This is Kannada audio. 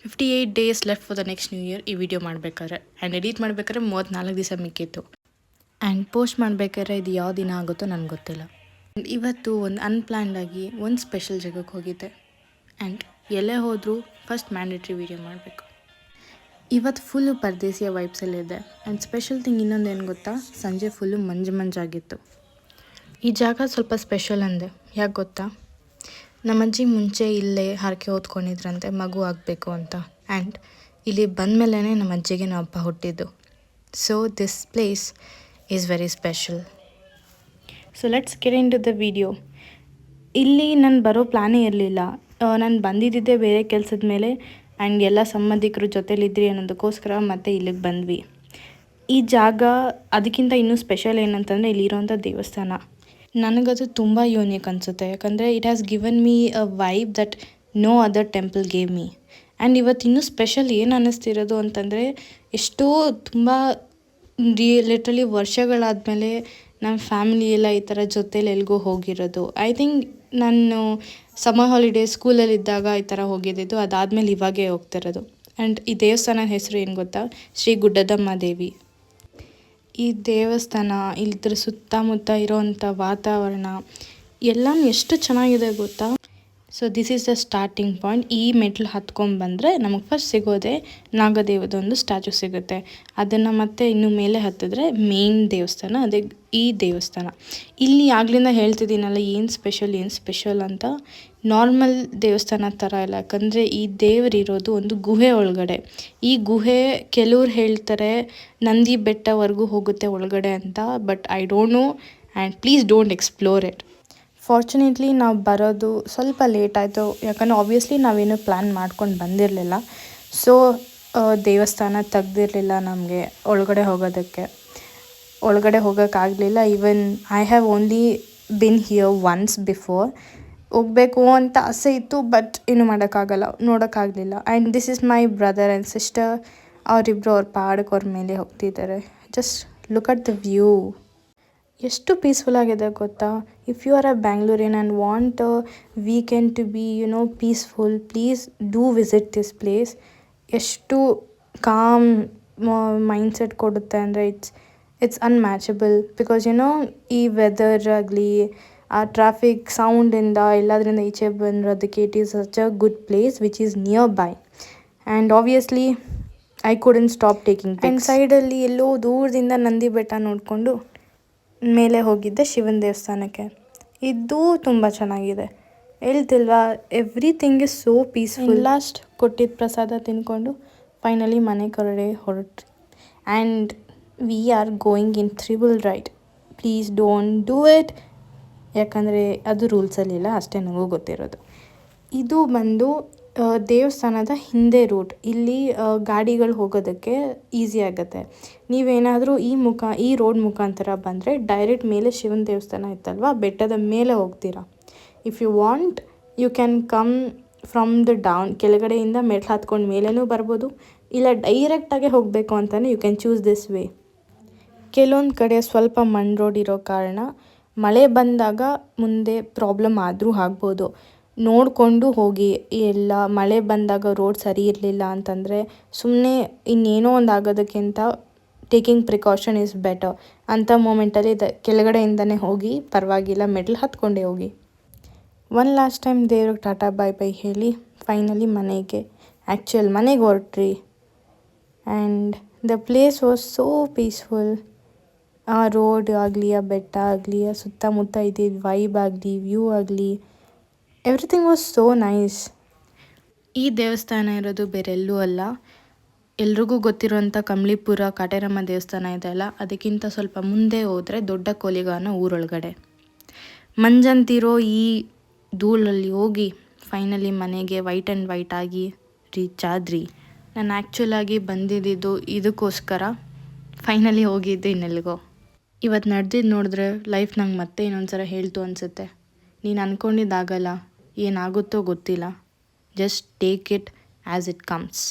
58 days left for the next new year ಈ ವಿಡಿಯೋ ಮಾಡಬೇಕಾದ್ರೆ ಆ್ಯಂಡ್ ಎಡಿಟ್ ಮಾಡಬೇಕಾದ್ರೆ 34 ದಿವಸ ಮಿಕ್ಕಿತ್ತು ಆ್ಯಂಡ್ ಪೋಸ್ಟ್ ಮಾಡಬೇಕಾದ್ರೆ ಇದು ಯಾವ ದಿನ ಆಗುತ್ತೋ ನನಗೆ ಗೊತ್ತಿಲ್ಲ. ಆ್ಯಂಡ್ ಇವತ್ತು ಒಂದು ಅನ್ಪ್ಲ್ಯಾನ್ಡಾಗಿ ಒಂದು ಸ್ಪೆಷಲ್ ಜಾಗಕ್ಕೆ ಹೋಗಿದ್ದೆ ಆ್ಯಂಡ್ ಎಲ್ಲೇ ಹೋದರೂ ಫಸ್ಟ್ ಮ್ಯಾಂಡೇಟ್ರಿ ವಿಡಿಯೋ ಮಾಡಬೇಕು. ಇವತ್ತು ಫುಲ್ಲು ಪರದೇಸಿಯ ವೈಬ್ಸಲ್ಲಿದೆ ಆ್ಯಂಡ್ ಸ್ಪೆಷಲ್ ಥಿಂಗ್ ಇನ್ನೊಂದು ಏನು ಗೊತ್ತಾ, ಸಂಜೆ ಫುಲ್ಲು ಮಂಜಾಗಿತ್ತು. ಈ ಜಾಗ ಸ್ವಲ್ಪ ಸ್ಪೆಷಲ್ ಅಂದೆ ಯಾಕೆ ಗೊತ್ತಾ, ನಮ್ಮಜ್ಜಿ ಮುಂಚೆ ಇಲ್ಲೇ ಹರಕೆ ಹೊತ್ಕೊಂಡಿದ್ರಂತೆ ಮಗು ಆಗಬೇಕು ಅಂತ ಆ್ಯಂಡ್ ಇಲ್ಲಿ ಬಂದಮೇಲೆ ನಮ್ಮ ಅಜ್ಜಿಗೆ ನಾವು ಹಬ್ಬ ಹುಟ್ಟಿದ್ದು. So this place is very special. So let's get into the video. ಇಲ್ಲಿ ನಾನು ಬರೋ ಪ್ಲ್ಯಾನೇ ಇರಲಿಲ್ಲ. ನಾನು ಬಂದಿದ್ದೆ ಬೇರೆ ಕೆಲಸದ ಮೇಲೆ ಆ್ಯಂಡ್ ಎಲ್ಲ ಸಂಬಂಧಿಕರು ಜೊತೆಲಿದ್ರಿ ಅನ್ನೋದಕ್ಕೋಸ್ಕರ ಮತ್ತೆ ಇಲ್ಲಿಗೆ ಬಂದ್ವಿ. ಈ ಜಾಗ ಅದಕ್ಕಿಂತ ಇನ್ನೂ ಸ್ಪೆಷಲ್ ಏನಂತಂದರೆ ಇಲ್ಲಿರೋಂಥ ದೇವಸ್ಥಾನ ನನಗದು ತುಂಬ ಯೂನಿಕ್ ಅನಿಸುತ್ತೆ. ಯಾಕಂದರೆ it has given me a vibe that no other temple gave me. And ಇವತ್ತು ಇನ್ನೂ ಸ್ಪೆಷಲ್ ಏನು ಅನ್ನಿಸ್ತಿರೋದು ಅಂತಂದರೆ, ಎಷ್ಟೋ ತುಂಬ ಲಿಟ್ರಲಿ ವರ್ಷಗಳಾದಮೇಲೆ ನಮ್ಮ ಫ್ಯಾಮಿಲಿ ಎಲ್ಲ ಈ ಥರ ಜೊತೇಲಿ ಎಲ್ಗೋ ಹೋಗಿರೋದು. ಐ ಥಿಂಕ್ ನಾನು ಸಮ್ಮರ್ ಹಾಲಿಡೇಸ್ ಸ್ಕೂಲಲ್ಲಿದ್ದಾಗ ಈ ಥರ ಹೋಗಿದ್ದಿದ್ದು, ಅದಾದಮೇಲೆ ಇವಾಗೇ ಹೋಗ್ತಿರೋದು. ಆ್ಯಂಡ್ ಈ ದೇವಸ್ಥಾನದ ಹೆಸರು ಏನು ಗೊತ್ತಾ, ಶ್ರೀ ಗುಡ್ಡದಮ್ಮ ದೇವಿ. ಈ ದೇವಸ್ಥಾನ ಇದ್ರ ಸುತ್ತಮುತ್ತ ಇರೋವಂಥ ವಾತಾವರಣ ಎಲ್ಲನೂ ಎಷ್ಟು ಚೆನ್ನಾಗಿದೆ ಗೊತ್ತಾ. So this is the starting point. ಈ ಮೆಟ್ಲು ಹತ್ಕೊಂಡ್ಬಂದರೆ ನಮಗೆ ಫಸ್ಟ್ ಸಿಗೋದೆ ನಾಗದೇವದೊಂದು ಸ್ಟ್ಯಾಚು ಸಿಗುತ್ತೆ. ಅದನ್ನು ಮತ್ತೆ ಇನ್ನು ಮೇಲೆ ಹತ್ತಿದ್ರೆ ಮೇನ್ ದೇವಸ್ಥಾನ, ಅದೇ ಈ ದೇವಸ್ಥಾನ. ಇಲ್ಲಿ ಆಗ್ಲಿಂದ ಹೇಳ್ತಿದ್ದೀನಲ್ಲ ಏನು ಸ್ಪೆಷಲ್ ಅಂತ. ನಾರ್ಮಲ್ ದೇವಸ್ಥಾನ ಥರ ಇಲ್ಲ, ಯಾಕಂದರೆ ಈ ದೇವರಿರೋದು ಒಂದು ಗುಹೆ ಒಳಗಡೆ. ಈ ಗುಹೆ ಕೆಲವ್ರು ಹೇಳ್ತಾರೆ ನಂದಿ ಬೆಟ್ಟವರೆಗೂ ಹೋಗುತ್ತೆ ಒಳಗಡೆ ಅಂತ, but I don't know and please don't explore it. Fortunately ನಾವು ಬರೋದು ಸ್ವಲ್ಪ ಲೇಟ್ ಆಯಿತು, ಯಾಕಂದರೆ ಆಬ್ವಿಯಸ್ಲಿ ನಾವೇನು ಪ್ಲ್ಯಾನ್ ಮಾಡ್ಕೊಂಡು ಬಂದಿರಲಿಲ್ಲ. ಸೊ ದೇವಸ್ಥಾನ ತೆಗ್ದಿರಲಿಲ್ಲ ನಮಗೆ ಒಳಗಡೆ ಹೋಗೋಕ್ಕಾಗಲಿಲ್ಲ. Even I have only been here once before. ಹೋಗಬೇಕು ಅಂತ ಆಸೆ ಇತ್ತು, ಬಟ್ ಏನು ನೋಡೋಕ್ಕಾಗಲಿಲ್ಲ. And this is my brother and sister. ಅವರಿಬ್ಬರು ಅವ್ರ ಮೇಲೆ ಹೋಗ್ತಿದ್ದಾರೆ. Just look at the view. ಎಷ್ಟು ಪೀಸ್ಫುಲ್ ಆಗಿದೆ ಗೊತ್ತಾ. If you are a Bangalorean and want a weekend to be peaceful, please do visit this place. ಎಷ್ಟು ಕಾಮ್ ಮೈಂಡ್ಸೆಟ್ ಕೊಡುತ್ತೆ ಅಂದರೆ ಇಟ್ಸ್ ಅನ್ಮ್ಯಾಚಬಲ್. ಬಿಕಾಸ್ ಈ ವೆದರ್ ಆಗಲಿ, ಆ ಟ್ರಾಫಿಕ್ ಸೌಂಡಿಂದ ಎಲ್ಲದರಿಂದ ಈಚೆ ಬಂದಿರೋದಕ್ಕೆ it is such a good place which is nearby. And obviously I couldn't stop taking pics. And ಸೈಡಲ್ಲಿ ಎಲ್ಲೋ ದೂರದಿಂದ ನಂದಿ ಬೆಟ್ಟ ನೋಡಿಕೊಂಡು ಮೇಲೆ ಹೋಗಿದ್ದೆ ಶಿವನ ದೇವಸ್ಥಾನಕ್ಕೆ. ಇದು ತುಂಬ ಚೆನ್ನಾಗಿದೆ, ಹೇಳ್ತಿಲ್ವಾ, everything is so peaceful. Last ಕೊಟ್ಟಿದ್ದ ಪ್ರಸಾದ ತಿಂದ್ಕೊಂಡು ಫೈನಲಿ ಮನೆ ಕಡೆ ಹೊರಟ್ರಿ. And we are going in triple ride. Please don't do it, ಯಾಕಂದರೆ ಅದು ರೂಲ್ಸಲ್ಲಿಲ್ಲ, ಅಷ್ಟೇ ನನಗೂ ಗೊತ್ತಿರೋದು. ಇದು ಬಂದು ದೇವಸ್ಥಾನದ ಹಿಂದೆ ರೂಟ್. ಇಲ್ಲಿ ಗಾಡಿಗಳು ಹೋಗೋದಕ್ಕೆ ಈಸಿ ಆಗುತ್ತೆ. ನೀವೇನಾದರೂ ಈ ರೋಡ್ ಮುಖಾಂತರ ಬಂದರೆ ಡೈರೆಕ್ಟ್ ಮೇಲೆ ಶಿವನ ದೇವಸ್ಥಾನ ಇತ್ತಲ್ವ, ಬೆಟ್ಟದ ಮೇಲೆ ಹೋಗ್ತೀರಾ. If you want you can come from the down, ಕೆಳಗಡೆಯಿಂದ ಮೆಟ್ಲು ಹತ್ಕೊಂಡು ಮೇಲೇನೂ ಬರ್ಬೋದು, ಇಲ್ಲ ಡೈರೆಕ್ಟಾಗೆ ಹೋಗಬೇಕು ಅಂತಲೇ you can choose this way. ಕೆಲವೊಂದು ಕಡೆ ಸ್ವಲ್ಪ ಮಣ್ಣು ರೋಡ್ ಇರೋ ಕಾರಣ ಮಳೆ ಬಂದಾಗ ಮುಂದೆ ಪ್ರಾಬ್ಲಮ್ ಆದರೂ ಆಗ್ಬೋದು. ನೋಡಿಕೊಂಡು ಹೋಗಿ. ಎಲ್ಲ ಮಳೆ ಬಂದಾಗ ರೋಡ್ ಸರಿ ಇರಲಿಲ್ಲ ಅಂತಂದರೆ ಸುಮ್ಮನೆ ಇನ್ನೇನೋ ಒಂದು ಆಗೋದಕ್ಕಿಂತ ಟೇಕಿಂಗ್ ಪ್ರಿಕಾಷನ್ ಈಸ್ ಬೆಟರ್. ಅಂಥ ಮೂಮೆಂಟಲ್ಲಿ ಕೆಳಗಡೆಯಿಂದನೇ ಹೋಗಿ, ಪರವಾಗಿಲ್ಲ ಮೆಟ್ಲು ಹತ್ಕೊಂಡೇ ಹೋಗಿ. ಒನ್ ಲಾಸ್ಟ್ ಟೈಮ್ ದೇವ್ರಿಗೆ ಟಾಟಾ ಬೈ ಹೇಳಿ ಫೈನಲಿ ಮನೆಗೆ ಹೊರಟ್ರಿ. And the place was so peaceful. ಆ ರೋಡ್ ಆಗಲಿ, ಆ ಬೆಟ್ಟ ಆಗಲಿ, ಆ ಸುತ್ತಮುತ್ತ ಇದ್ದಿದ್ದು ವೈಬ್ ಆಗಲಿ, ವ್ಯೂ ಆಗಲಿ, ಎವ್ರಿಥಿಂಗ್ ವಾಸ್ ಸೋ ನೈಸ್. ಈ ದೇವಸ್ಥಾನ ಇರೋದು ಬೇರೆ ಎಲ್ಲೂ ಅಲ್ಲ, ಎಲ್ರಿಗೂ ಗೊತ್ತಿರೋಂಥ ಕಂಬ್ಳಿಪುರ ಕಾಟೇರಮ್ಮ ದೇವಸ್ಥಾನ ಇದೆ ಅಲ್ಲ, ಅದಕ್ಕಿಂತ ಸ್ವಲ್ಪ ಮುಂದೆ ಹೋದರೆ ದೊಡ್ಡ ಕೋಲಿಗಾನ ಊರೊಳಗಡೆ. ಮಂಜಂತಿರೋ ಈ ಧೂಳಲ್ಲಿ ಹೋಗಿ ಫೈನಲಿ ಮನೆಗೆ ವೈಟ್ ಆಗಿ ರೀಚ್ ಆದ್ರಿ. ನಾನು ಆ್ಯಕ್ಚುಲಾಗಿ ಬಂದಿದ್ದು ಇದಕ್ಕೋಸ್ಕರ, ಫೈನಲಿ ಹೋಗಿದ್ದು ಇನ್ನೆಲ್ಗೋ. ಇವತ್ತು ನಡೆದಿದ್ದು ನೋಡಿದ್ರೆ ಲೈಫ್ ನಂಗೆ ಮತ್ತೆ ಇನ್ನೊಂದ್ಸಲ ಹೇಳ್ತು ಅನಿಸುತ್ತೆ. ನೀನು ಅಂದ್ಕೊಂಡಿದ್ದಾಗಲ್ಲ, ಏನಾಗುತ್ತೋ ಗೊತ್ತಿಲ್ಲ. Just take it as it comes.